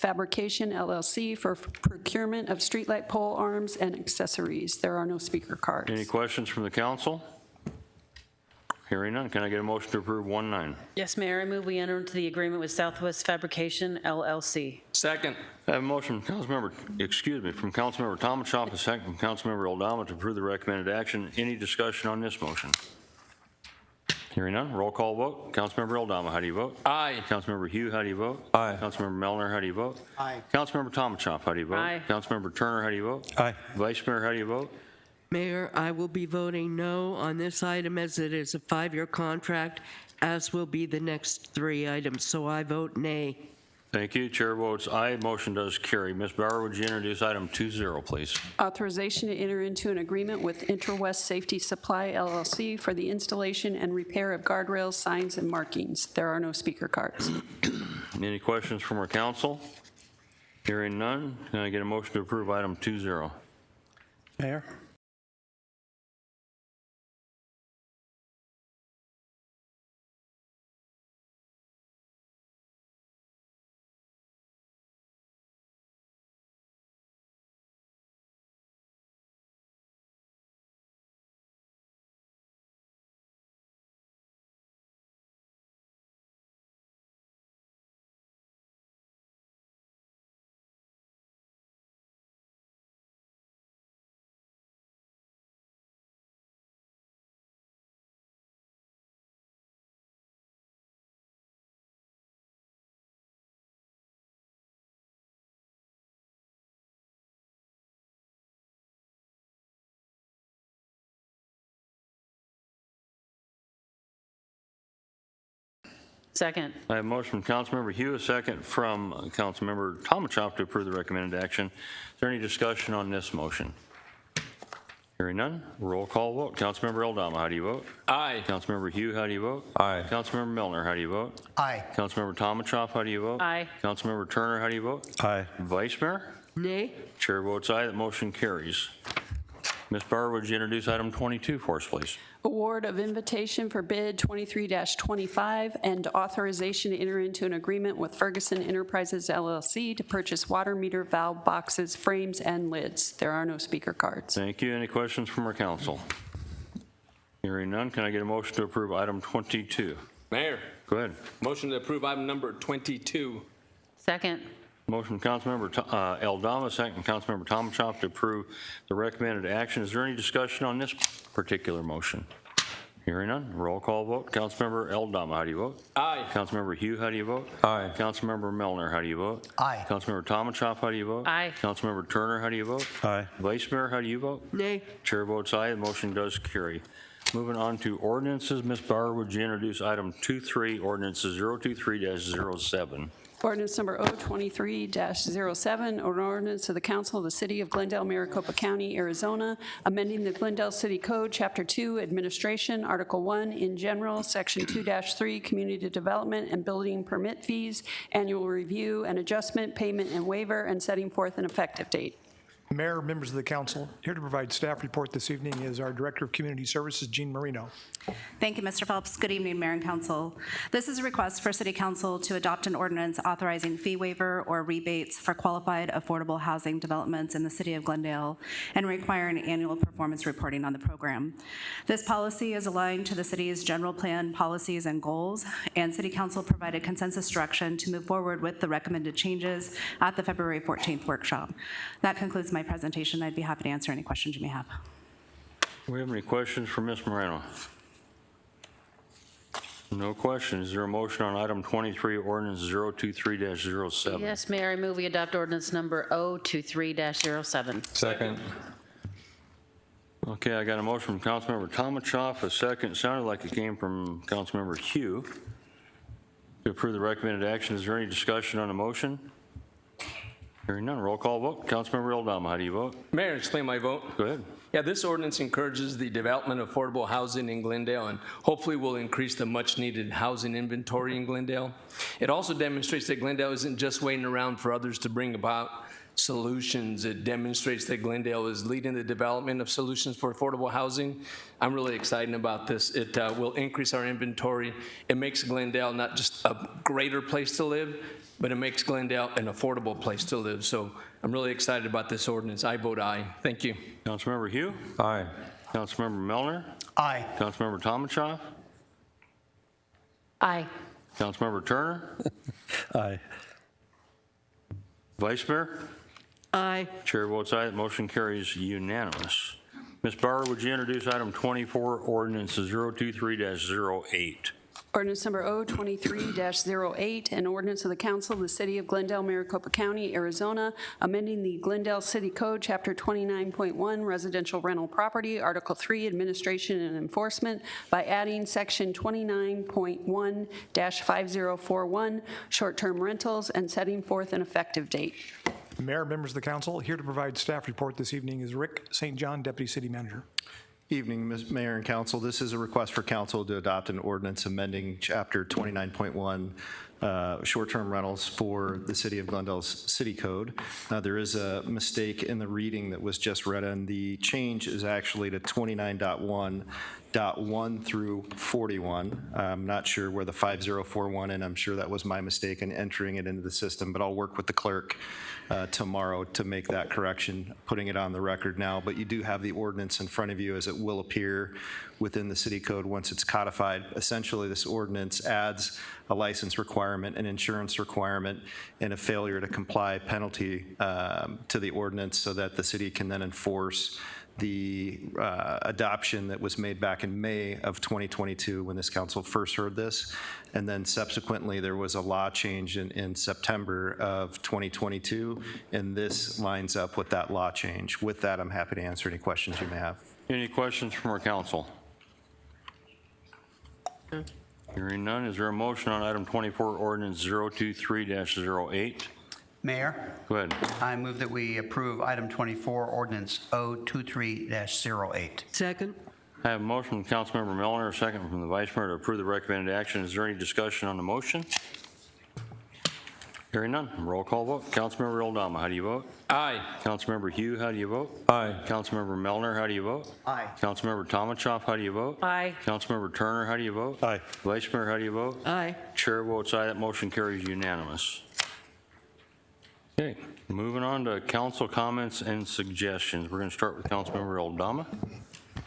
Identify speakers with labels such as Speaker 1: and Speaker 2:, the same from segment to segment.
Speaker 1: Fabrication LLC for procurement of streetlight pole arms and accessories. There are no speaker cards.
Speaker 2: Any questions from the council? Hearing none, can I get a motion to approve 1-9?
Speaker 3: Yes, Mayor, I move we enter into the agreement with Southwest Fabrication, LLC.
Speaker 4: Second.
Speaker 2: I have a motion from Councilmember Tomachoff, a second from Councilmember Aldama to approve the recommended action. Any discussion on this motion? Hearing none, roll call vote. Councilmember Aldama, how do you vote?
Speaker 4: Aye.
Speaker 2: Councilmember Hugh, how do you vote?
Speaker 5: Aye.
Speaker 2: Councilmember Melner, how do you vote?
Speaker 5: Aye.
Speaker 2: Councilmember Tomachoff, how do you vote?
Speaker 3: Aye.
Speaker 2: Councilmember Turner, how do you vote?
Speaker 5: Aye.
Speaker 2: Vice Mayor, how do you vote?
Speaker 6: Mayor, I will be voting no on this item as it is a 5-year contract, as will be the next 3 items, so I vote nay.
Speaker 2: Thank you. Chair votes aye. Motion does carry. Ms. Bauer, would you introduce item 20, please?
Speaker 1: Authorization to enter into an agreement with Interwest Safety Supply LLC for the installation and repair of guardrails, signs, and markings. There are no speaker cards.
Speaker 2: Any questions from our council? Hearing none, can I get a motion to approve item 20?
Speaker 5: Mayor?
Speaker 3: Second.
Speaker 2: I have a motion from Councilmember Hugh, a second from Councilmember Tomachoff to approve the recommended action. Is there any discussion on this motion? Hearing none, roll call vote. Councilmember Aldama, how do you vote?
Speaker 4: Aye.
Speaker 2: Councilmember Hugh, how do you vote?
Speaker 5: Aye.
Speaker 2: Councilmember Milner, how do you vote?
Speaker 5: Aye.
Speaker 2: Councilmember Tomachoff, how do you vote?
Speaker 3: Aye.
Speaker 2: Councilmember Turner, how do you vote?
Speaker 5: Aye.
Speaker 2: Vice Mayor?
Speaker 6: Nay?
Speaker 2: Chair votes aye. That motion carries. Ms. Bauer, would you introduce item 22 for us, please?
Speaker 1: Award of invitation for bid 23-25 and authorization to enter into an agreement with Ferguson Enterprises LLC to purchase water meter valve boxes, frames, and lids. There are no speaker cards.
Speaker 2: Thank you. Any questions from our council? Hearing none, can I get a motion to approve item 22?
Speaker 4: Mayor,
Speaker 2: Go ahead.
Speaker 4: motion to approve item number 22.
Speaker 3: Second.
Speaker 2: Motion from Councilmember Aldama, second from Councilmember Tomachoff to approve the recommended action. Is there any discussion on this particular motion? Hearing none, roll call vote. Councilmember Aldama, how do you vote?
Speaker 4: Aye.
Speaker 2: Councilmember Hugh, how do you vote?
Speaker 5: Aye.
Speaker 2: Councilmember Melner, how do you vote?
Speaker 5: Aye.
Speaker 2: Councilmember Tomachoff, how do you vote?
Speaker 3: Aye.
Speaker 2: Councilmember Turner, how do you vote?
Speaker 5: Aye.
Speaker 2: Vice Mayor, how do you vote?
Speaker 6: Nay?
Speaker 2: Chair votes aye. The motion does carry. Moving on to ordinances. Ms. Bauer, would you introduce item 23, ordinance 023-07?
Speaker 1: Ordinance number 023-07, an ordinance of the Council of the City of Glendale, Maricopa County, Arizona, amending the Glendale City Code, Chapter 2, Administration, Article 1, in general, Section 2-3, Community Development and Building Permit Fees, Annual Review and Adjustment, Payment and Waiver, and setting forth an effective date.
Speaker 7: Mayor, members of the council, here to provide staff report this evening is our Director of Community Services, Jean Marino.
Speaker 8: Thank you, Mr. Phelps. Good evening, Mayor and Council. This is a request for City Council to adopt an ordinance authorizing fee waiver or rebates for qualified affordable housing developments in the City of Glendale and requiring annual performance reporting on the program. This policy is aligned to the city's general plan policies and goals, and City Council provided consensus direction to move forward with the recommended changes at the February 14th workshop. That concludes my presentation. I'd be happy to answer any questions you may have.
Speaker 2: Do we have any questions for Ms. Moreno? No questions. Is there a motion on item 23, ordinance 023-07?
Speaker 3: Yes, Mayor, I move we adopt ordinance number 023-07.
Speaker 5: Second.
Speaker 2: Okay, I got a motion from Councilmember Tomachoff, a second. Sounded like it came from Councilmember Hugh to approve the recommended action. Is there any discussion on the motion? Hearing none, roll call vote. Councilmember Aldama, how do you vote?
Speaker 4: Mayor, explain my vote.
Speaker 2: Go ahead.
Speaker 4: Yeah, this ordinance encourages the development of affordable housing in Glendale and hopefully will increase the much-needed housing inventory in Glendale. It also demonstrates that Glendale isn't just waiting around for others to bring about solutions. It demonstrates that Glendale is leading the development of solutions for affordable housing. I'm really excited about this. It will increase our inventory. It makes Glendale not just a greater place to live, but it makes Glendale an affordable place to live. So I'm really excited about this ordinance. I vote aye. Thank you.
Speaker 2: Councilmember Hugh?
Speaker 5: Aye.
Speaker 2: Councilmember Melner?
Speaker 9: Aye.
Speaker 2: Councilmember Tomachoff?
Speaker 3: Aye.
Speaker 2: Councilmember Turner?
Speaker 5: Aye.
Speaker 2: Vice Mayor?
Speaker 6: Aye.
Speaker 2: Chair votes aye. The motion carries unanimous. Ms. Bauer, would you introduce item 24, ordinance 023-08?
Speaker 1: Ordinance number O23-08, an ordinance of the council of the city of Glendale, Maricopa County, Arizona, amending the Glendale City Code, Chapter 29.1, residential rental property, Article 3, administration and enforcement, by adding Section 29.1-5041, short-term rentals, and setting forth an effective date.
Speaker 7: Mayor, members of the council, here to provide staff report this evening is Rick St. John, Deputy City Manager.
Speaker 10: Evening, Ms. Mayor and Council. This is a request for council to adopt an ordinance amending Chapter 29.1, short-term rentals for the City of Glendale's City Code. There is a mistake in the reading that was just read, and the change is actually to 29.1.1 through 41. I'm not sure where the 5041, and I'm sure that was my mistake in entering it into the system, but I'll work with the clerk tomorrow to make that correction, putting it on the record now. But you do have the ordinance in front of you, as it will appear within the city code once it's codified. Essentially, this ordinance adds a license requirement, an insurance requirement, and a failure to comply penalty to the ordinance so that the city can then enforce the adoption that was made back in May of 2022 when this council first heard this. And then subsequently, there was a law change in September of 2022, and this lines up with that law change. With that, I'm happy to answer any questions you may have.
Speaker 2: Any questions from our council? Hearing none, is there a motion on item 24, ordinance 023-08?
Speaker 9: Mayor,
Speaker 2: Go ahead.
Speaker 9: I move that we approve item 24, ordinance O23-08.
Speaker 6: Second.
Speaker 2: I have a motion from Councilmember Melner, a second from the Vice Mayor to approve the recommended action. Is there any discussion on the motion? Hearing none, roll call vote. Councilmember Eldama, how do you vote?
Speaker 4: Aye.
Speaker 2: Councilmember Hugh, how do you vote?
Speaker 5: Aye.
Speaker 2: Councilmember Melner, how do you vote?
Speaker 9: Aye.
Speaker 2: Councilmember Tomachoff, how do you vote?
Speaker 3: Aye.
Speaker 2: Councilmember Turner, how do you vote?
Speaker 5: Aye.
Speaker 2: Vice Mayor, how do you vote?
Speaker 6: Aye.
Speaker 2: Chair votes aye. That motion carries unanimous. Okay, moving on to council comments and suggestions. We're going to start with Councilmember Eldama.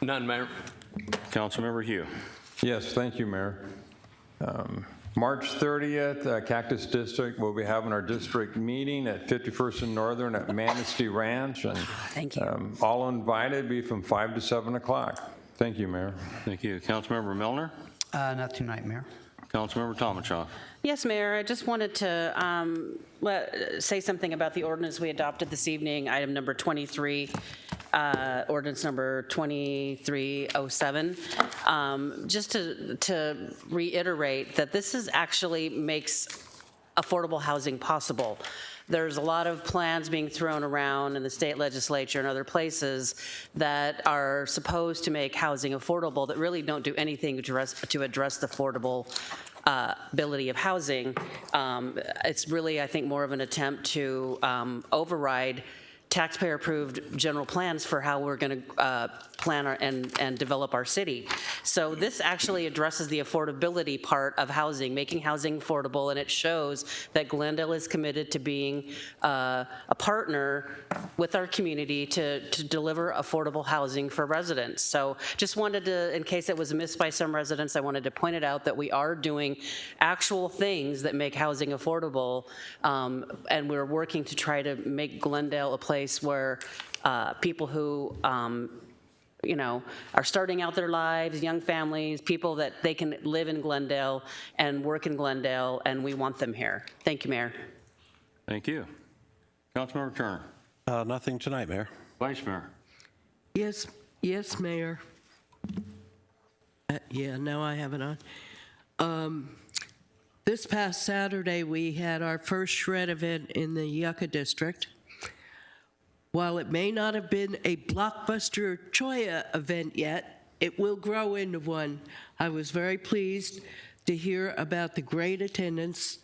Speaker 4: None, Mayor.
Speaker 2: Councilmember Hugh.
Speaker 5: Yes, thank you, Mayor. March 30th, Cactus District, we'll be having our district meeting at 51st and Northern at Manistee Ranch. And
Speaker 3: Thank you.
Speaker 5: all invited, be from 5 to 7 o'clock. Thank you, Mayor.
Speaker 2: Thank you. Councilmember Melner.
Speaker 9: Not tonight, Mayor.
Speaker 2: Councilmember Tomachoff.
Speaker 3: Yes, Mayor, I just wanted to say something about the ordinance we adopted this evening, item number 23, ordinance number 2307. Just to reiterate that this is actually makes affordable housing possible. There's a lot of plans being thrown around in the state legislature and other places that are supposed to make housing affordable that really don't do anything to address the affordable ability of housing. It's really, I think, more of an attempt to override taxpayer-approved general plans for how we're going to plan and develop our city. So this actually addresses the affordability part of housing, making housing affordable, and it shows that Glendale is committed to being a partner with our community to deliver affordable housing for residents. So just wanted to, in case it was missed by some residents, I wanted to point it out that we are doing actual things that make housing affordable, and we're working to try to make Glendale a place where people who are starting out their lives, young families, people that they can live in Glendale and work in Glendale, and we want them here. Thank you, Mayor.
Speaker 2: Thank you. Councilmember Turner.
Speaker 5: Nothing tonight, Mayor.
Speaker 2: Vice Mayor.
Speaker 6: Yes, Mayor. Yeah, now I have it on. This past Saturday, we had our first shred event in the Yucca District. While it may not have been a blockbuster Choya event yet, it will grow into one. I was very pleased to hear about the great attendance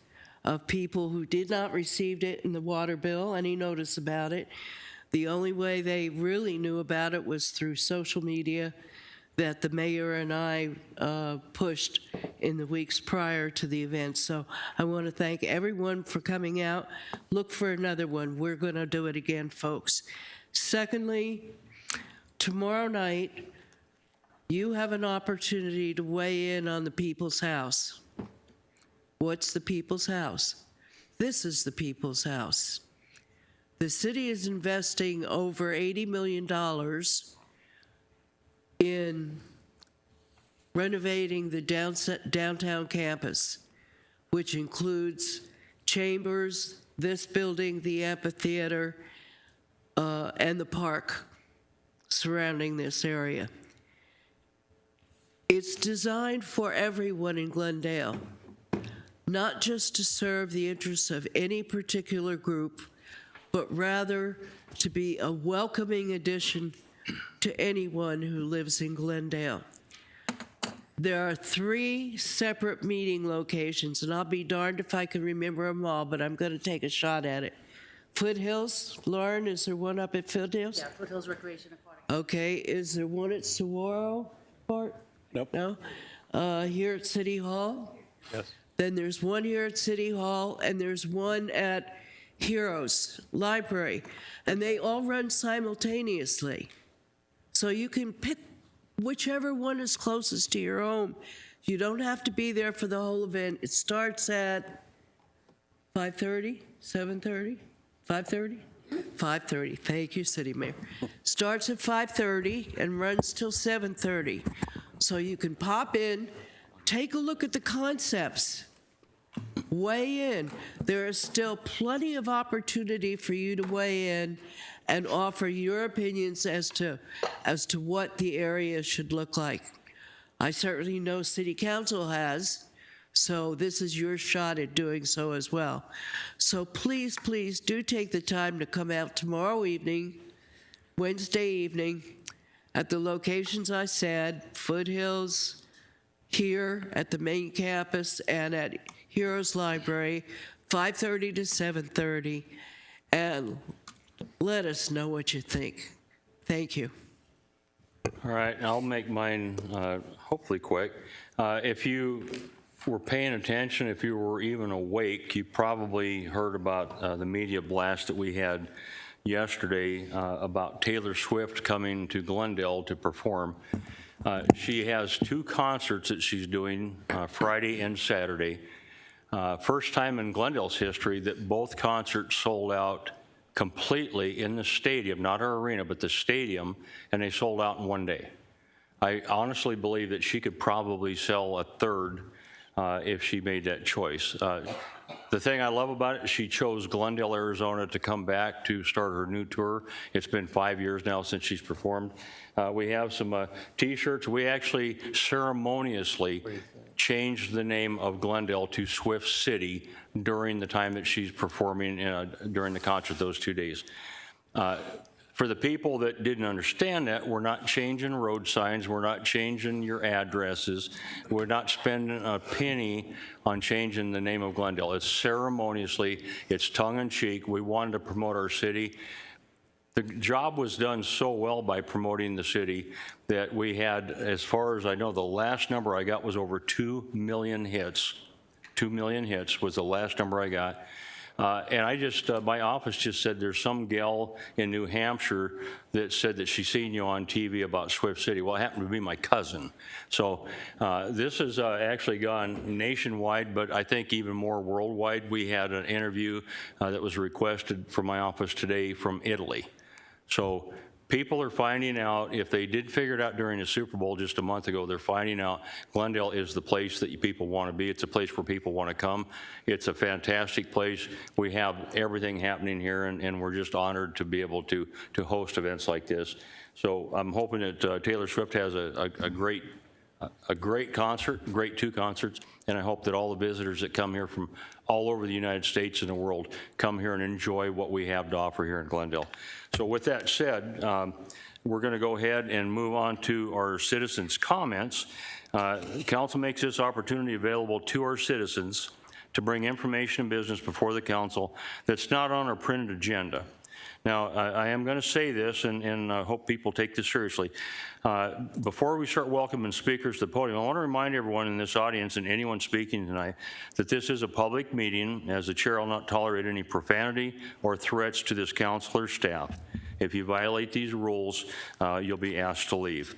Speaker 6: of people who did not receive it in the water bill, any notice about it. The only way they really knew about it was through social media, that the mayor and I pushed in the weeks prior to the event. So I want to thank everyone for coming out. Look for another one. We're going to do it again, folks. Secondly, tomorrow night, you have an opportunity to weigh in on the People's House. What's the People's House? This is the People's House. The city is investing over $80 million in renovating the downtown campus, which includes chambers, this building, the amphitheater, and the park surrounding this area. It's designed for everyone in Glendale, not just to serve the interests of any particular group, but rather to be a welcoming addition to anyone who lives in Glendale. There are 3 separate meeting locations, and I'll be darned if I can remember them all, but I'm going to take a shot at it. Foothills, Lauren, is there one up at Foothills?
Speaker 3: Yeah, Foothills Recreation Aquatic.
Speaker 6: Okay, is there one at Saguaro, Bart?
Speaker 2: Nope.
Speaker 6: No? Here at City Hall?
Speaker 2: Yes.
Speaker 6: Then there's one here at City Hall, and there's one at Heroes Library, and they all run simultaneously. So you can pick whichever one is closest to your home. You don't have to be there for the whole event. It starts at 5:30, 7:30, 5:30? 5:30, thank you, City Mayor. Starts at 5:30 and runs till 7:30. So you can pop in, take a look at the concepts, weigh in. There is still plenty of opportunity for you to weigh in and offer your opinions as to what the area should look like. I certainly know City Council has, so this is your shot at doing so as well. So please, please do take the time to come out tomorrow evening, Wednesday evening, at the locations I said, Foothills, here at the main campus, and at Heroes Library, 5:30 to 7:30, and let us know what you think. Thank you.
Speaker 2: All right, I'll make mine hopefully quick. If you were paying attention, if you were even awake, you probably heard about the media blast that we had yesterday about Taylor Swift coming to Glendale to perform. She has 2 concerts that she's doing Friday and Saturday. First time in Glendale's history that both concerts sold out completely in the stadium, not our arena, but the stadium, and they sold out in one day. I honestly believe that she could probably sell a third if she made that choice. The thing I love about it, she chose Glendale, Arizona to come back to start her new tour. It's been 5 years now since she's performed. We have some T-shirts. We actually ceremoniously changed the name of Glendale to Swift City during the time that she's performing during the concert those 2 days. For the people that didn't understand that, we're not changing road signs, we're not changing your addresses, we're not spending a penny on changing the name of Glendale. It's ceremoniously, it's tongue-in-cheek. We wanted to promote our city. The job was done so well by promoting the city that we had, as far as I know, the last number I got was over 2 million hits. 2 million hits was the last number I got. And I just, my office just said there's some gal in New Hampshire that said that she seen you on TV about Swift City. Well, it happened to be my cousin. So this has actually gone nationwide, but I think even more worldwide. We had an interview that was requested from my office today from Italy. So people are finding out, if they did figure it out during the Super Bowl just a month ago, they're finding out Glendale is the place that people want to be. It's a place where people want to come. It's a fantastic place. We have everything happening here, and we're just honored to be able to host events like this. So I'm hoping that Taylor Swift has a great concert, great 2 concerts, and I hope that all the visitors that come here from all over the United States and the world come here and enjoy what we have to offer here in Glendale. So with that said, we're going to go ahead and move on to our citizens' comments. Council makes this opportunity available to our citizens to bring information and business before the council that's not on our printed agenda. Now, I am going to say this, and I hope people take this seriously. Before we start welcoming speakers to the podium, I want to remind everyone in this audience and anyone speaking tonight that this is a public meeting. As the chair, I'll not tolerate any profanity or threats to this council or staff. If you violate these rules, you'll be asked to leave.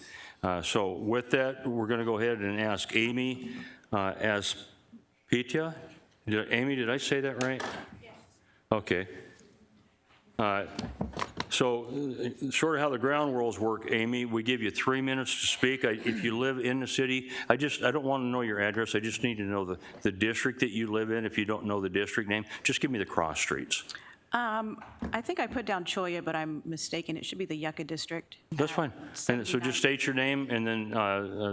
Speaker 2: So with that, we're going to go ahead and ask Amy Aspitia. Amy, did I say that right? Yes. Okay. So sort of how the ground rules work, Amy, we give you 3 minutes to speak. If you live in the city, I don't want to know your address. I just need to know the district that you live in. If you don't know the district name, just give me the cross streets.
Speaker 11: I think I put down Cholla, but I'm mistaken. It should be the Yucca District.
Speaker 2: That's fine. And so just state your name and then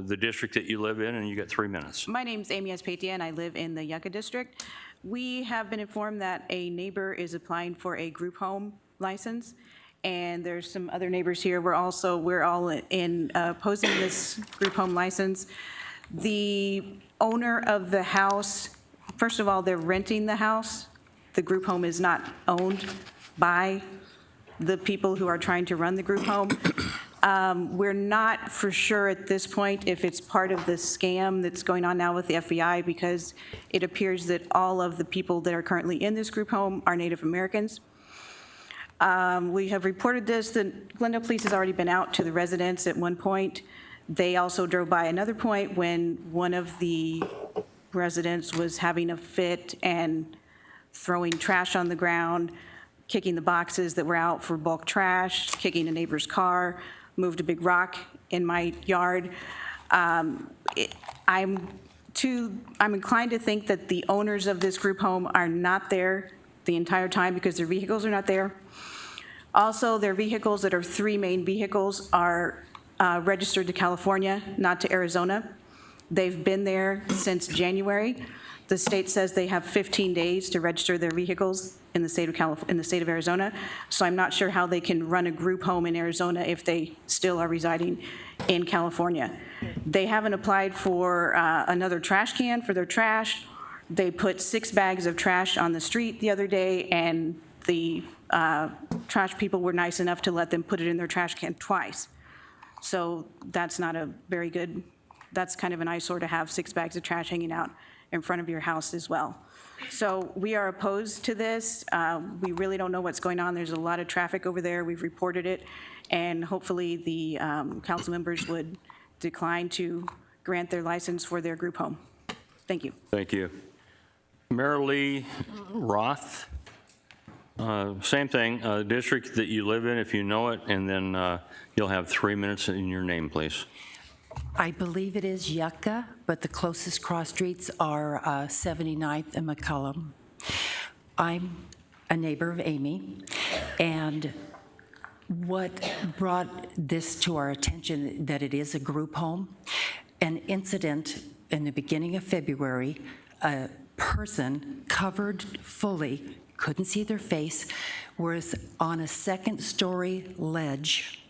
Speaker 2: the district that you live in, and you get 3 minutes.
Speaker 11: My name's Amy Aspitia, and I live in the Yucca District. We have been informed that a neighbor is applying for a group home license, and there's some other neighbors here. We're all in opposing this group home license. The owner of the house, first of all, they're renting the house. The group home is not owned by the people who are trying to run the group home. We're not for sure at this point if it's part of the scam that's going on now with the FBI, because it appears that all of the people that are currently in this group home are Native Americans. We have reported this. The Glendale Police has already been out to the residents at one point. They also drove by another point when one of the residents was having a fit and throwing trash on the ground, kicking the boxes that were out for bulk trash, kicking a neighbor's car, moved a big rock in my yard. I'm inclined to think that the owners of this group home are not there the entire time because their vehicles are not there. Also, their vehicles that are 3 main vehicles are registered to California, not to Arizona. They've been there since January. The state says they have 15 days to register their vehicles in the state of Arizona. So I'm not sure how they can run a group home in Arizona if they still are residing in California. They haven't applied for another trash can for their trash. They put 6 bags of trash on the street the other day, and the trash people were nice enough to let them put it in their trash can twice. So that's not a very good, that's kind of an eyesore to have 6 bags of trash hanging out in front of your house as well. So we are opposed to this. We really don't know what's going on. There's a lot of traffic over there. We've reported it, and hopefully the council members would decline to grant their license for their group home. Thank you.
Speaker 2: Thank you. Mary Lee Roth, same thing, district that you live in, if you know it, and then you'll have 3 minutes in your name, please.
Speaker 12: I believe it is Yucca, but the closest cross streets are 79th and McCullum. I'm a neighbor of Amy, and what brought this to our attention, that it is a group home, an incident in the beginning of February, a person covered fully, couldn't see their face, was on a 2nd-story ledge,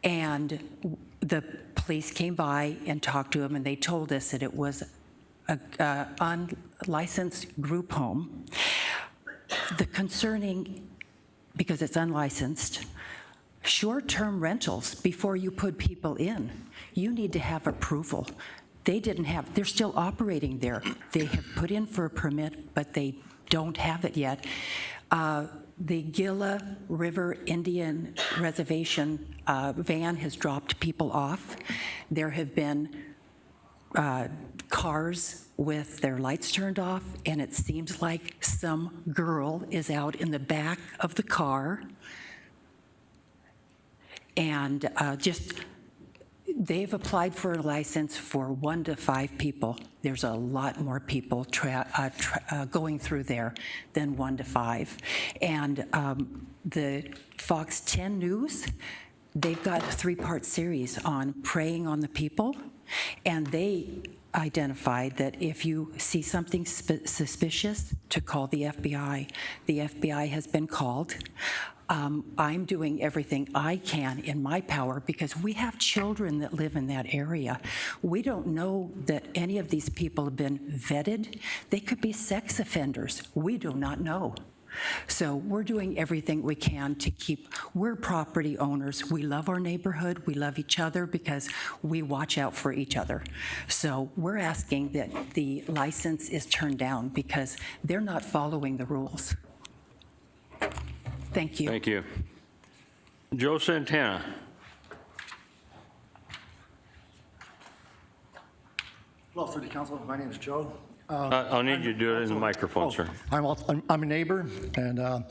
Speaker 12: and the police came by and talked to him, and they told us that it was a unlicensed group home. The concerning, because it's unlicensed, short-term rentals, before you put people in, you need to have approval. They didn't have, they're still operating there. They have put in for a permit, but they don't have it yet. The Gila River Indian Reservation van has dropped people off. There have been cars with their lights turned off, and it seems like some girl is out in the back of the car. And they've applied for a license for 1 to 5 people. There's a lot more people going through there than 1 to 5. And the Fox 10 News, they've got a 3-part series on preying on the people, and they identified that if you see something suspicious, to call the FBI. The FBI has been called. I'm doing everything I can in my power because we have children that live in that area. We don't know that any of these people have been vetted. They could be sex offenders. We do not know. So we're doing everything we can to keep, we're property owners. We love our neighborhood. We love each other because we watch out for each other. So we're asking that the license is turned down because they're not following the rules. Thank you.
Speaker 2: Thank you. Joe Santana.
Speaker 13: Hello, City Council. My name is Joe.
Speaker 2: I'll need you to do it in the microphone, sir.
Speaker 13: I'm a neighbor, and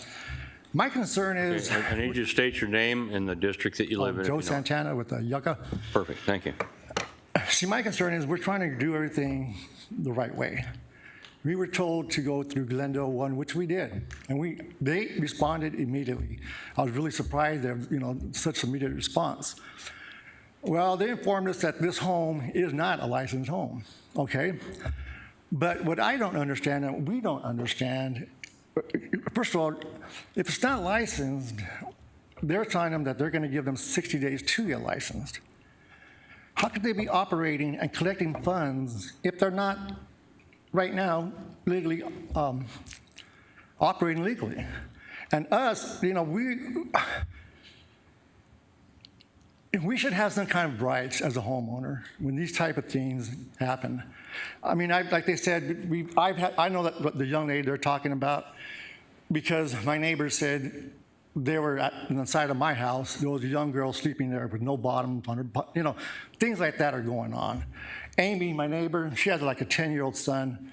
Speaker 13: my concern is...
Speaker 2: Okay, I need you to state your name and the district that you live in. if
Speaker 13: Joe
Speaker 2: you know.
Speaker 13: Santana with Yucca.
Speaker 2: Perfect, thank you.
Speaker 13: See, my concern is we're trying to do everything the right way. We were told to go through Glendale 1, which we did, and they responded immediately. I was really surprised at such immediate response. Well, they informed us that this home is not a licensed home, okay? But what I don't understand, and we don't understand, first of all, if it's not licensed, they're telling them that they're going to give them 60 days to get licensed. How could they be operating and collecting funds if they're not, right now, legally operating legally? And us, we should have some kind of rights as a homeowner when these type of things happen. I mean, like they said, I know that the young lady they're talking about because my neighbor said they were on the side of my house. There was a young girl sleeping there with no bottom on her, things like that are going on. Amy, my neighbor, she has like a 10-year-old son.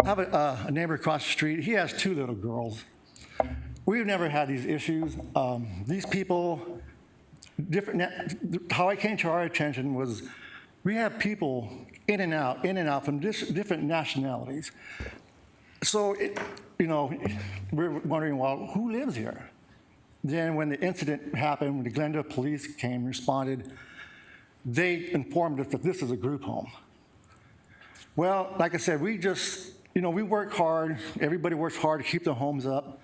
Speaker 13: I have a neighbor across the street. He has 2 little girls. We've never had these issues. These people... How I came to our attention was we have people in and out from different nationalities. So, we're wondering, well, who lives here? Then when the incident happened, when the Glendale police came, responded, they informed us that this is a group home. Well, like I said, we just, we work hard. Everybody works hard to keep their homes up.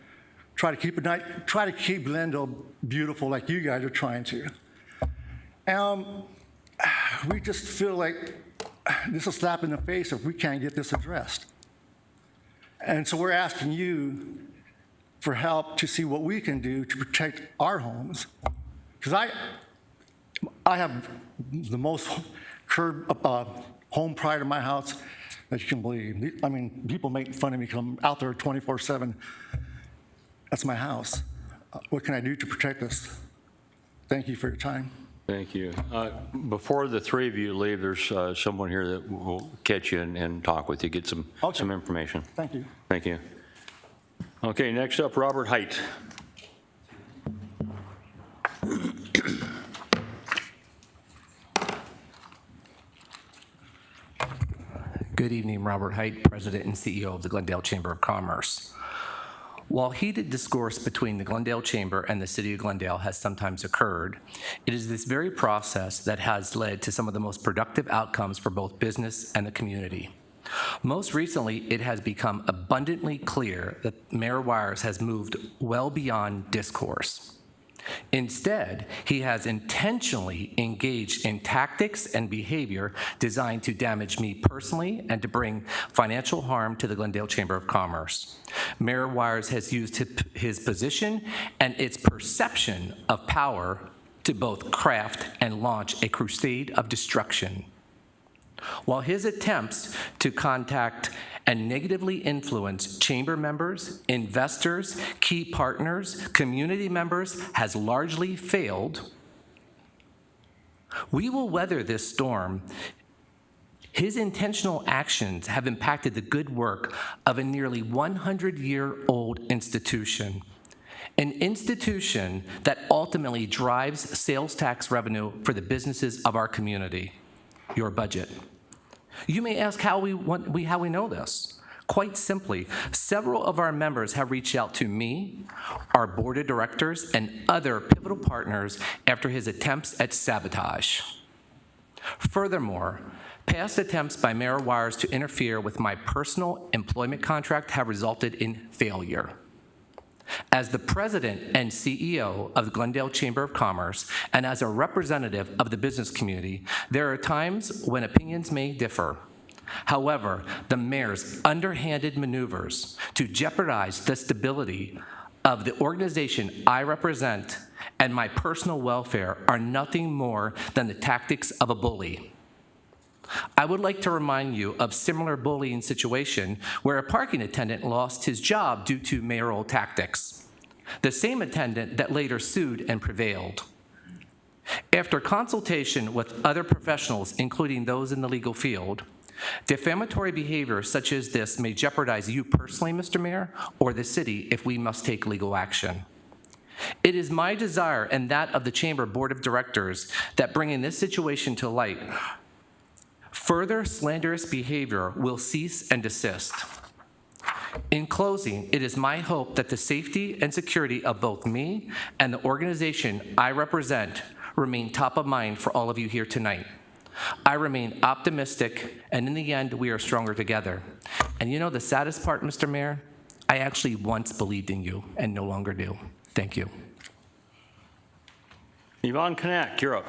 Speaker 13: Try to keep Glendale beautiful like you guys are trying to. We just feel like this is a slap in the face if we can't get this addressed. And so we're asking you for help to see what we can do to protect our homes. Because I have the most home pride in my house that you can believe. I mean, people make fun of me because I'm out there 24/7. That's my house. What can I do to protect this? Thank you for your time.
Speaker 2: Thank you. Before the 3 of you leave, there's someone here that will catch you and talk with you, get some information.
Speaker 13: Thank you.
Speaker 2: Thank you. Okay, next up, Robert Height.
Speaker 14: Good evening, Robert Height, President and CEO of the Glendale Chamber of Commerce. While heated discourse between the Glendale Chamber and the City of Glendale has sometimes occurred, it is this very process that has led to some of the most productive outcomes for both business and the community. Most recently, it has become abundantly clear that Mayor Wires has moved well beyond discourse. Instead, he has intentionally engaged in tactics and behavior designed to damage me personally and to bring financial harm to the Glendale Chamber of Commerce. Mayor Wires has used his position and its perception of power to both craft and launch a crusade of destruction. While his attempts to contact and negatively influence chamber members, investors, key partners, community members has largely failed, we will weather this storm. His intentional actions have impacted the good work of a nearly 100-year-old institution, an institution that ultimately drives sales tax revenue for the businesses of our community, your budget. You may ask how we know this. Quite simply, several of our members have reached out to me, our board of directors, and other pivotal partners after his attempts at sabotage. Furthermore, past attempts by Mayor Wires to interfere with my personal employment contract have resulted in failure. As the president and CEO of the Glendale Chamber of Commerce and as a representative of the business community, there are times when opinions may differ. However, the mayor's underhanded maneuvers to jeopardize the stability of the organization I represent and my personal welfare are nothing more than the tactics of a bully. I would like to remind you of similar bullying situation where a parking attendant lost his job due to mayoral tactics, the same attendant that later sued and prevailed. After consultation with other professionals, including those in the legal field, defamatory behavior such as this may jeopardize you personally, Mr. Mayor, or the city if we must take legal action. It is my desire and that of the Chamber Board of Directors that bringing this situation to light, further slanderous behavior will cease and desist. In closing, it is my hope that the safety and security of both me and the organization I represent remain top of mind for all of you here tonight. I remain optimistic, and in the end, we are stronger together. And you know the saddest part, Mr. Mayor? I actually once believed in you and no longer do. Thank you.
Speaker 2: Yvonne Knack, you're up.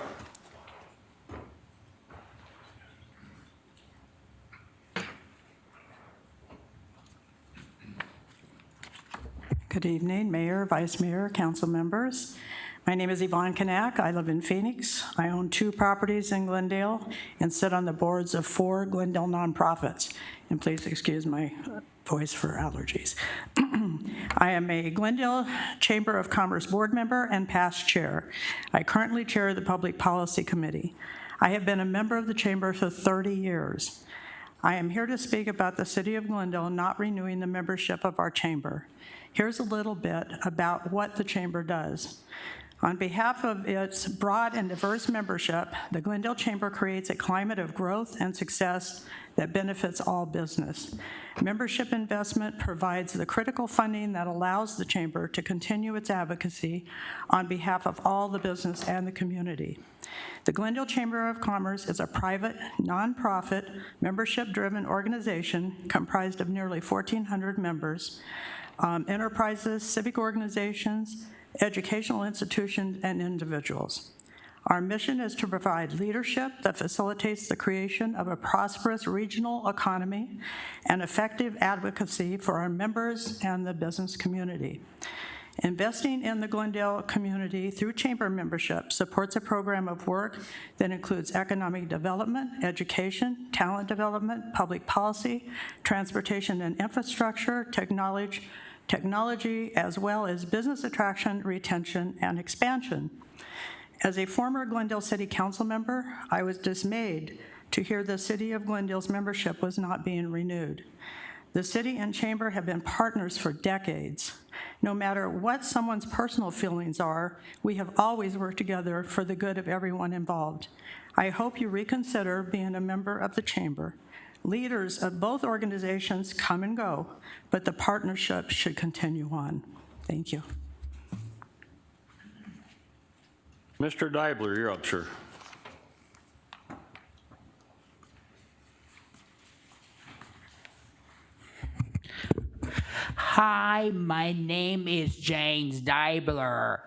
Speaker 15: Good evening, Mayor, Vice Mayor, council members. My name is Yvonne Knack. I live in Phoenix. I own 2 properties in Glendale and sit on the boards of 4 Glendale nonprofits. And please excuse my voice for allergies. I am a Glendale Chamber of Commerce board member and past chair. I currently chair the Public Policy Committee. I have been a member of the Chamber for 30 years. I am here to speak about the City of Glendale not renewing the membership of our chamber. Here's a little bit about what the chamber does. On behalf of its broad and diverse membership, the Glendale Chamber creates a climate of growth and success that benefits all business. Membership investment provides the critical funding that allows the chamber to continue its advocacy on behalf of all the business and the community. The Glendale Chamber of Commerce is a private, nonprofit, membership-driven organization comprised of nearly 1,400 members, enterprises, civic organizations, educational institutions, and individuals. Our mission is to provide leadership that facilitates the creation of a prosperous regional economy and effective advocacy for our members and the business community. Investing in the Glendale community through chamber membership supports a program of work that includes economic development, education, talent development, public policy, transportation and infrastructure, technology, as well as business attraction, retention, and expansion. As a former Glendale City Council member, I was dismayed to hear the City of Glendale's membership was not being renewed. The city and chamber have been partners for decades. No matter what someone's personal feelings are, we have always worked together for the good of everyone involved. I hope you reconsider being a member of the chamber. Leaders of both organizations come and go, but the partnership should continue on. Thank you.
Speaker 2: Mr. Deibler, you're up, sir.
Speaker 16: Hi, my name is James Deibler.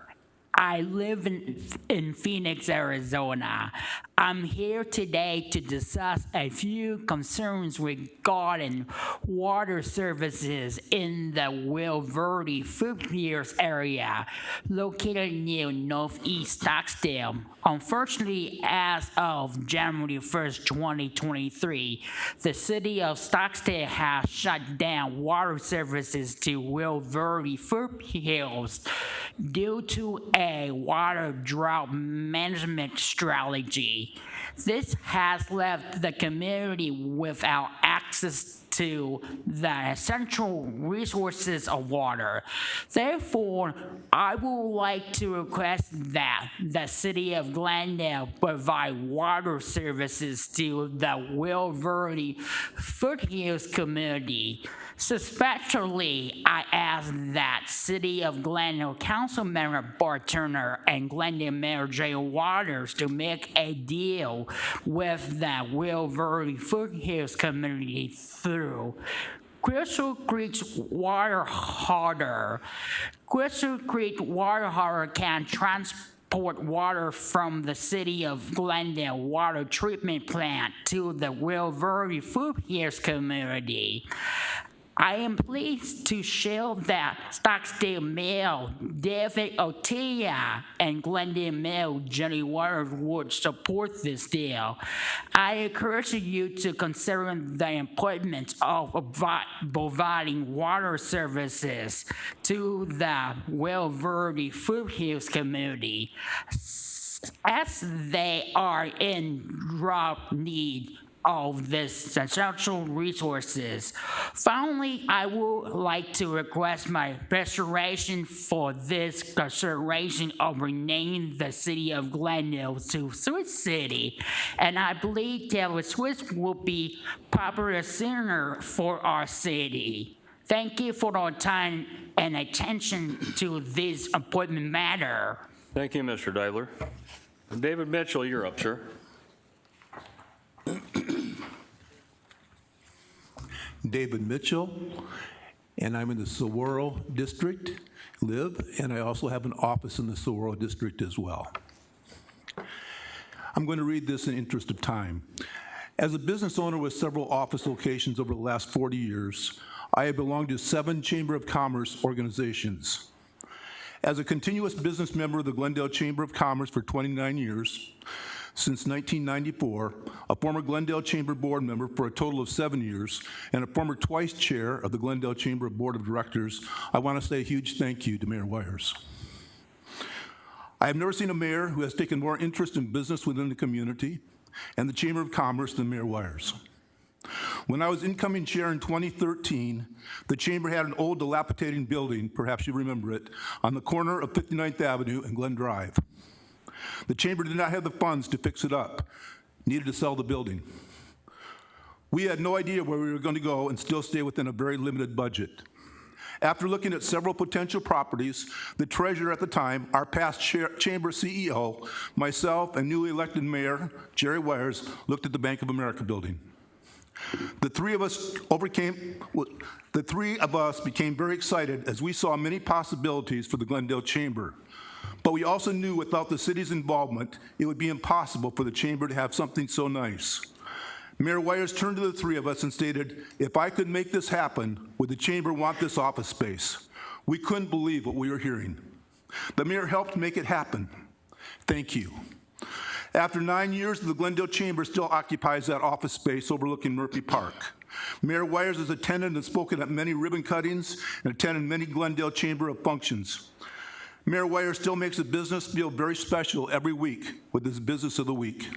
Speaker 16: I live in Phoenix, Arizona. I'm here today to discuss a few concerns regarding water services in the Will Verde Foothills area, located near Northeast Stocksdale. Unfortunately, as of January 1st, 2023, the city of Stocksdale has shut down water services to Will Verde Foothills due to a water drought management strategy. This has left the community without access to the essential resources of water. Therefore, I would like to request that the city of Glendale provide water services to the Will Verde Foothills community. Especially, I ask that City of Glendale Councilmember Bart Turner and Glendale Mayor Jay Waters to make a deal with the Will Verde Foothills community through Crystal Creek Water Harder. Crystal Creek Water Harder can transport transport water from the city of Glendale water treatment plant to the Rio Verde Food Hills community. I am pleased to share that Stocksdale Mayor David Otia and Glendale Mayor Jenny Waters would support this deal. I encourage you to consider the importance of providing water services to the Rio Verde Food Hills community, as they are in rough need of this essential resources. Finally, I would like to request my restoration for this consideration of renaming the city of Glendale to Swiss City, and I believe Taylor Swift will be popular singer for our city. Thank you for your time and attention to this important matter.
Speaker 2: Thank you, Mr. Deibler. David Mitchell, you're up, sir.
Speaker 17: David Mitchell, and I'm in the Saguaro District, and I also have an office in the Saguaro District as well. I'm going to read this in the interest of time. As a business owner with several office locations over the last 40 years, I have belonged to 7 Chamber of Commerce organizations. As a continuous business member of the Glendale Chamber of Commerce for 29 years, since 1994, a former Glendale Chamber Board member for a total of 7 years, and a former twice chair of the Glendale Chamber Board of Directors, I want to say a huge thank you to Mayor Wires. I have never seen a mayor who has taken more interest in business within the community and the Chamber of Commerce than Mayor Wires. When I was incoming chair in 2013, the Chamber had an old dilapidating building, perhaps you remember it, on the corner of 59th Avenue and Glen Drive. The Chamber did not have the funds to fix it up, needed to sell the building. We had no idea where we were going to go and still stay within a very limited budget. After looking at several potential properties, the treasurer at the time, our past Chamber CEO, myself, and newly elected Mayor Jerry Wires looked at the Bank of America building. The three of us became very excited as we saw many possibilities for the Glendale Chamber. But we also knew without the city's involvement, it would be impossible for the Chamber to have something so nice. Mayor Wires turned to the three of us and stated, if I could make this happen, would the Chamber want this office space? We couldn't believe what we were hearing. The mayor helped make it happen. Thank you. After 9 years, the Glendale Chamber still occupies that office space overlooking Murphy Park. Mayor Wires has attended and spoken at many ribbon cuttings and attended many Glendale Chamber of functions. Mayor Wires still makes the business feel very special every week with his Business of the Week.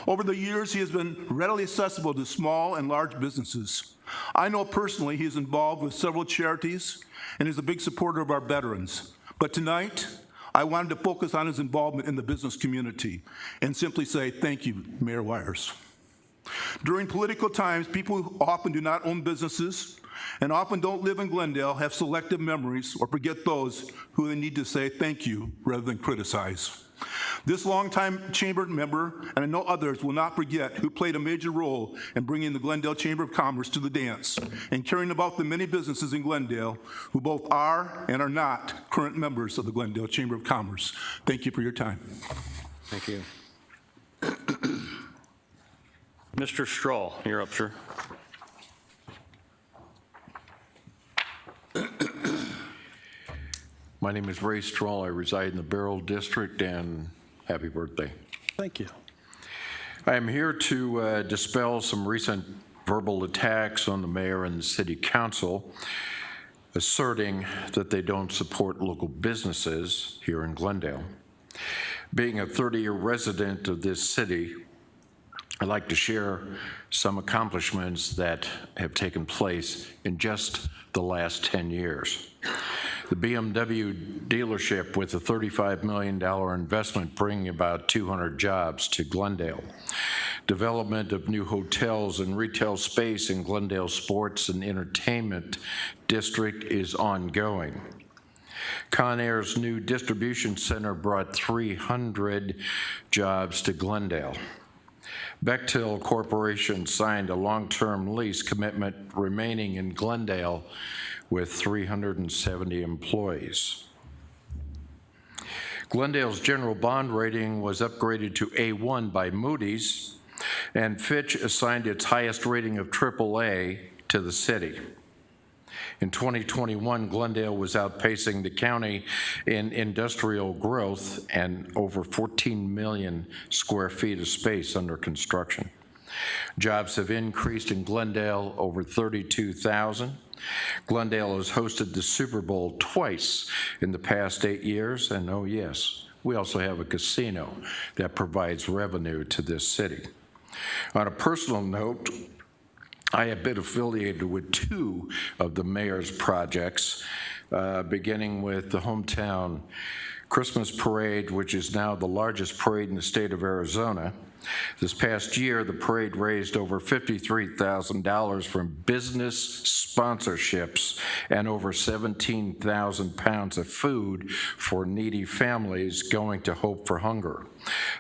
Speaker 17: Over the years, he has been readily accessible to small and large businesses. I know personally he is involved with several charities and is a big supporter of our veterans. But tonight, I wanted to focus on his involvement in the business community and simply say thank you, Mayor Wires. During political times, people who often do not own businesses and often don't live in Glendale have selective memories or forget those who they need to say thank you rather than criticize. This longtime Chamber member, and I know others, will not forget who played a major role in bringing the Glendale Chamber of Commerce to the dance and caring about the many businesses in Glendale who both are and are not current members of the Glendale Chamber of Commerce. Thank you for your time.
Speaker 2: Thank you. Mr. Strahl, you're up, sir.
Speaker 18: My name is Ray Strahl. I reside in the Beryl District, and happy birthday.
Speaker 17: Thank you.
Speaker 18: I am here to dispel some recent verbal attacks on the mayor and the city council, asserting that they don't support local businesses here in Glendale. Being a 30-year resident of this city, I'd like to share some accomplishments that have taken place in just the last 10 years. The BMW dealership with a $35 million investment bringing about 200 jobs to Glendale. Development of new hotels and retail space in Glendale Sports and Entertainment District is ongoing. Conair's new distribution center brought 300 jobs to Glendale. Bechtel Corporation signed a long-term lease commitment remaining in Glendale with 370 employees. Glendale's general bond rating was upgraded to A1 by Moody's, and Fitch assigned its highest rating of AAA to the city. In 2021, Glendale was outpacing the county in industrial growth and over 14 million square feet of space under construction. Jobs have increased in Glendale over 32,000. Glendale has hosted the Super Bowl twice in the past 8 years, and oh yes, we also have a casino that provides revenue to this city. On a personal note, I have been affiliated with 2 of the mayor's projects, beginning with the hometown Christmas parade, which is now the largest parade in the state of Arizona. This past year, the parade raised over $53,000 from business sponsorships and over 17,000 pounds of food for needy families going to Hope for Hunger.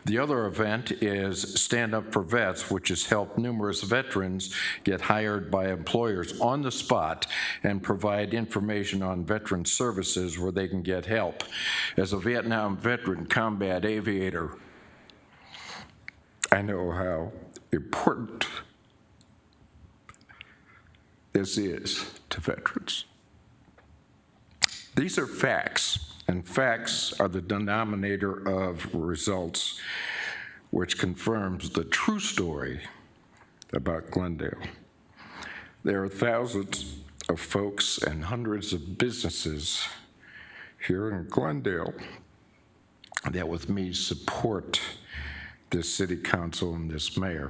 Speaker 18: The other event is Stand Up for Vets, which has helped numerous veterans get hired by employers on the spot and provide information on veteran services where they can get help. As a Vietnam veteran combat aviator, I know how important this is to veterans. These are facts, and facts are the denominator of results, which confirms the true story about Glendale. There are thousands of folks and hundreds of businesses here in Glendale that with me support this city council and this mayor,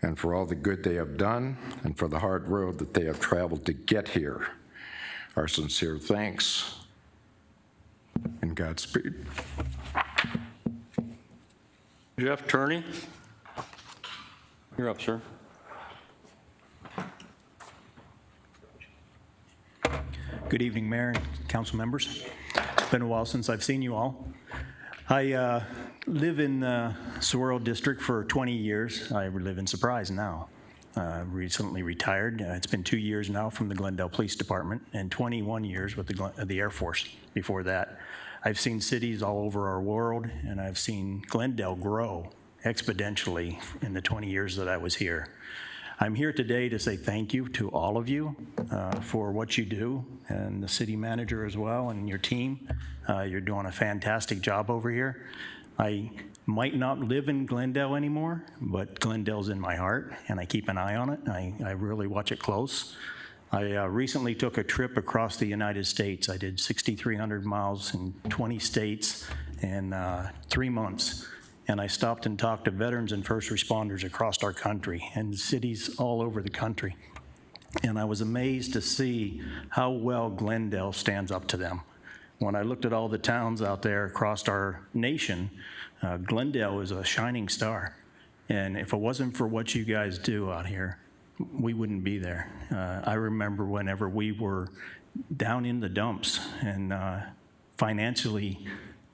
Speaker 18: and for all the good they have done and for the hard road that they have traveled to get here. Our sincere thanks and Godspeed.
Speaker 2: Jeff Turney, you're up, sir.
Speaker 19: Good evening, Mayor and council members. It's been a while since I've seen you all. I live in Saguaro District for 20 years. I live in Surprise now. Recently retired. It's been 2 years now from the Glendale Police Department and 21 years with the Air Force before that. I've seen cities all over our world, and I've seen Glendale grow exponentially in the 20 years that I was here. I'm here today to say thank you to all of you for what you do, and the city manager as well, and your team. You're doing a fantastic job over here. I might not live in Glendale anymore, but Glendale's in my heart, and I keep an eye on it. I really watch it close. I recently took a trip across the United States. I did 6,300 miles in 20 states in 3 months. And I stopped and talked to veterans and first responders across our country and cities all over the country. And I was amazed to see how well Glendale stands up to them. When I looked at all the towns out there across our nation, Glendale is a shining star. And if it wasn't for what you guys do out here, we wouldn't be there. I remember whenever we were down in the dumps and financially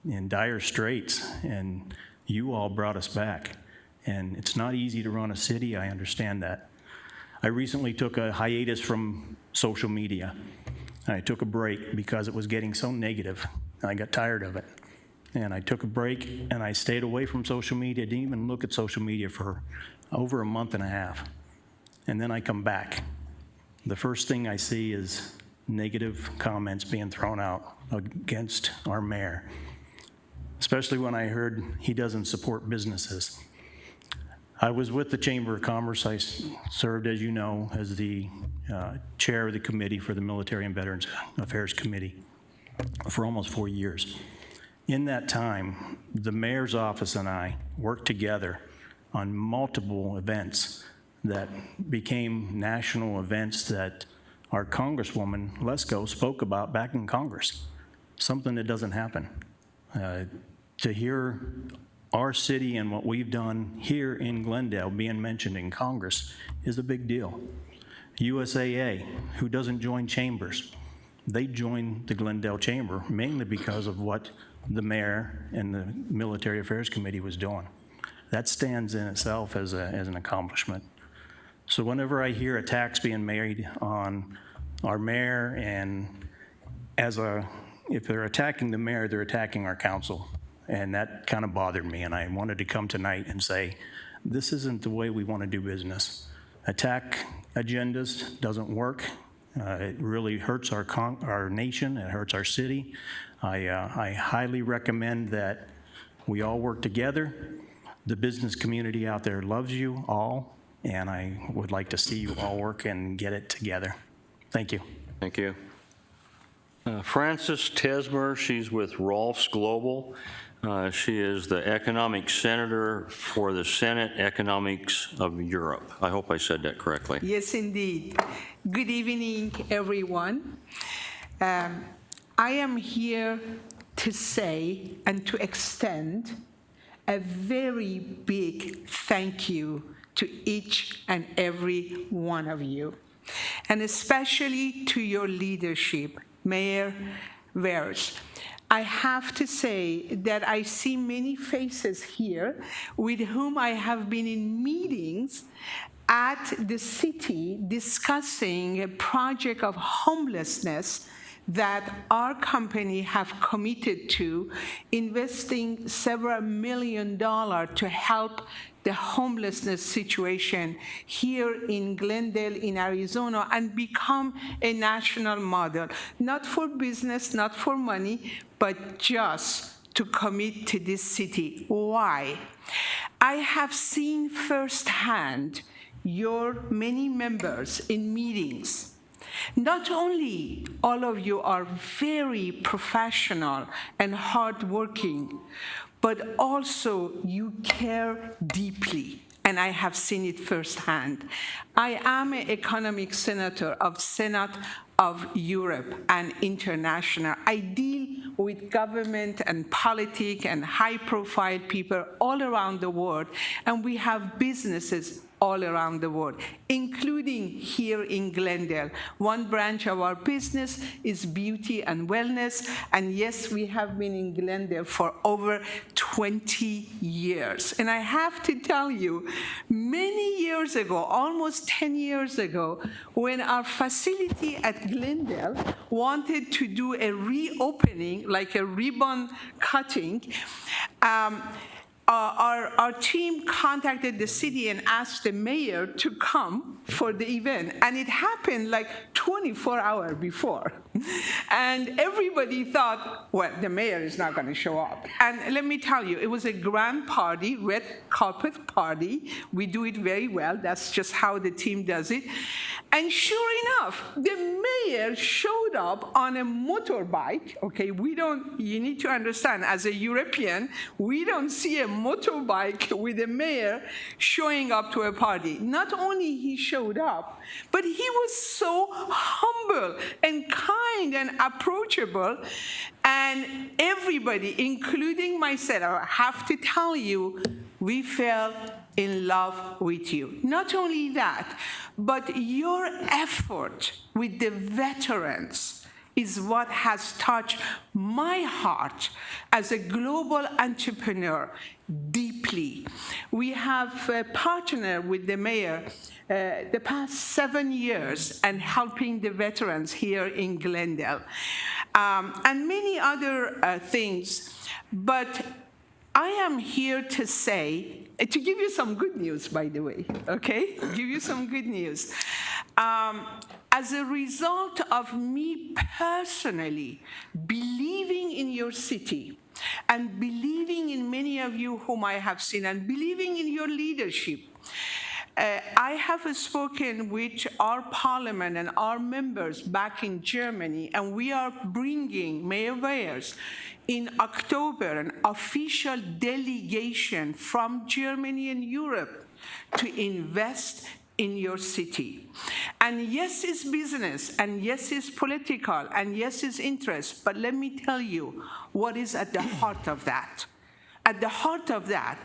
Speaker 19: in dire straits, and you all brought us back. And it's not easy to run a city, I understand that. I recently took a hiatus from social media. I took a break because it was getting so negative. I got tired of it. And I took a break and I stayed away from social media, didn't even look at social media for over a month and a half. And then I come back. The first thing I see is negative comments being thrown out against our mayor, especially when I heard he doesn't support businesses. I was with the Chamber of Commerce. I served, as you know, as the chair of the committee for the Military and Veterans Affairs Committee for almost 4 years. In that time, the mayor's office and I worked together on multiple events that became national events that our Congresswoman Lesko spoke about back in Congress, something that doesn't happen. To hear our city and what we've done here in Glendale being mentioned in Congress is a big deal. USAA, who doesn't join chambers, they joined the Glendale Chamber mainly because of what the mayor and the Military Affairs Committee was doing. That stands in itself as an accomplishment. So whenever I hear attacks being made on our mayor and as a if they're attacking the mayor, they're attacking our council. And that kind of bothered me, and I wanted to come tonight and say, this isn't the way we want to do business. Attack agendas doesn't work. It really hurts our nation, it hurts our city. I highly recommend that we all work together. The business community out there loves you all, and I would like to see you all work and get it together. Thank you.
Speaker 2: Thank you. Frances Tesmer, she's with Rolfs Global. She is the economic senator for the Senate Economics of Europe. I hope I said that correctly.
Speaker 20: Yes, indeed. Good evening, everyone. I am here to say and to extend a very big thank you to each and every one of you, and especially to your leadership, Mayor Weyers. I have to say that I see many faces here with whom I have been in meetings at the city discussing a project of homelessness that our company have committed to, investing several $1 million to help the homelessness situation here in Glendale, in Arizona, and become a national model, not for business, not for money, but just to commit to this city. Why? I have seen firsthand your many members in meetings. Not only all of you are very professional and hardworking, but also you care deeply, and I have seen it firsthand. I am an economic senator of Senate of Europe and International. I deal with government and politics and high-profile people all around the world, and we have businesses all around the world, including here in Glendale. One branch of our business is beauty and wellness, and yes, we have been in Glendale for over 20 years. And I have to tell you, many years ago, almost 10 years ago, when our facility at Glendale wanted to do a reopening, like a ribbon cutting, our team contacted the city and asked the mayor to come for the event, and it happened like 24 hours before. And everybody thought, well, the mayor is not going to show up. And let me tell you, it was a grand party, red carpet party. We do it very well. That's just how the team does it. And sure enough, the mayor showed up on a motorbike. Okay, you need to understand, as a European, we don't see a motorbike with a mayor showing up to a party. Not only he showed up, but he was so humble and kind and approachable. And everybody, including myself, I have to tell you, we fell in love with you. Not only that, but your effort with the veterans is what has touched my heart as a global entrepreneur deeply. We have partnered with the mayor the past 7 years and helping the veterans here in Glendale, and many other things. But I am here to say, to give you some good news, by the way, okay? Give you some good news. As a result of me personally believing in your city and believing in many of you whom I have seen and believing in your leadership, I have spoken with our parliament and our members back in Germany, and we are bringing, Mayor Weyers, in October, an official delegation from Germany and Europe to invest in your city. And yes, it's business, and yes, it's political, and yes, it's interest, but let me tell you what is at the heart of that. At the heart of that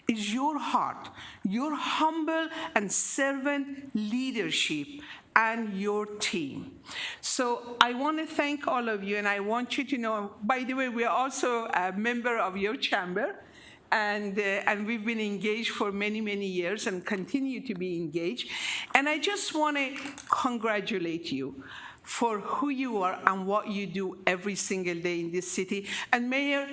Speaker 20: is your heart, your humble and servant leadership, and your team. So I want to thank all of you, and I want you to know, by the way, we are also a member of your chamber, and we've been engaged for many, many years and continue to be engaged. And I just want to congratulate you for who you are and what you do every single day in this city. And Mayor,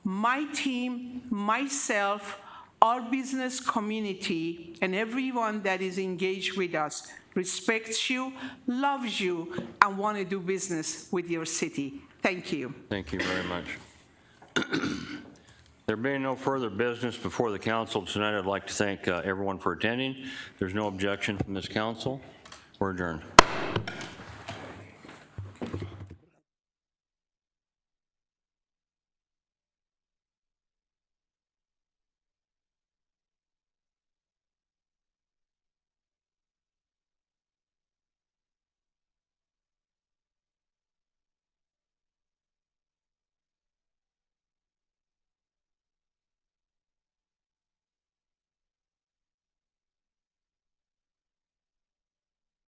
Speaker 20: my team, myself, our business community, and everyone that is engaged with us respects you, loves you, and want to do business with your city. Thank you.
Speaker 2: Thank you very much. There being no further business before the council tonight, I'd like to thank everyone for attending. There's no objection from this council. We're adjourned.